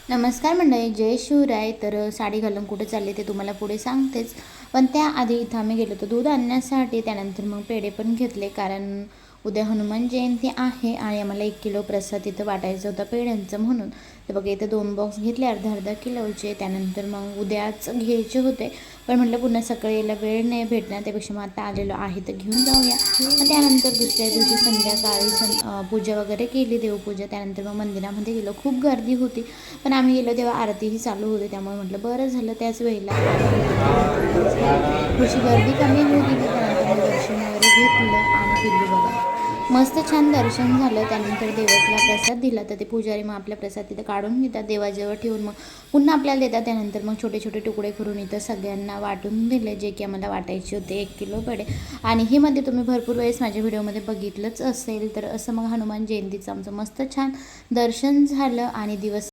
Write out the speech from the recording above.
नमस्कार मंडळी, जय शिवराय. तर साडी घालून कुठे चालले ते तुम्हाला पुढे सांगतेच. पण त्याआधी इथं आम्ही गेलो होतो दूध आणण्यासाठी. त्यानंतर मग पेढे पण घेतले, कारण उद्या हनुमान जयंती आहे आणि आम्हाला 1 किलो प्रसाद तिथं वाटायचं होतं पेढ्यांचं म्हणून. तर बघा इथं 2 बॉक्स घेतले अर्धा किलोचे. त्यानंतर मग उद्याच घ्यायचे होते, पण म्हटलं पुन्हा सकाळी यायला वेळ नाही भेटणार, त्यापेक्षा मग आता आलेलो आहे तर घेऊन जाऊया. मग त्यानंतर दुसऱ्या दिवशी संध्याकाळी पूजा वगैरे केली, देवपूजा. त्यानंतर मग मंदिरामध्ये गेलो. खूप गर्दी होती, पण आम्ही गेलो तेव्हा आरतीही चालू होती, त्यामुळे म्हटलं बरं झालं त्याच वेळेला थोडीशी गर्दी कमी होऊ दिली. त्यानंतर मग दर्शन वगैरे घेतलं आणि पिल्लू बघा मस्त छान दर्शन झालं. त्यानंतर देवाला प्रसाद दिला, तर ते पुजारी मग आपला प्रसाद तिथं काढून घेतात, देवाजवळ ठेवून मग पुन्हा आपल्याला देतात. त्यानंतर मग छोटे छोटे तुकडे करून इथं सगळ्यांना वाटून दिले, जे की आम्हाला वाटायचे होते 1 किलो पेढे. आणि हे मध्ये तुम्ही भरपूर वेळेस माझ्या व्हिडिओमध्ये बघितलंच असेल. तर असं मग हनुमान जयंतीचं आमचं मस्त छान दर्शन झालं आणि दिवस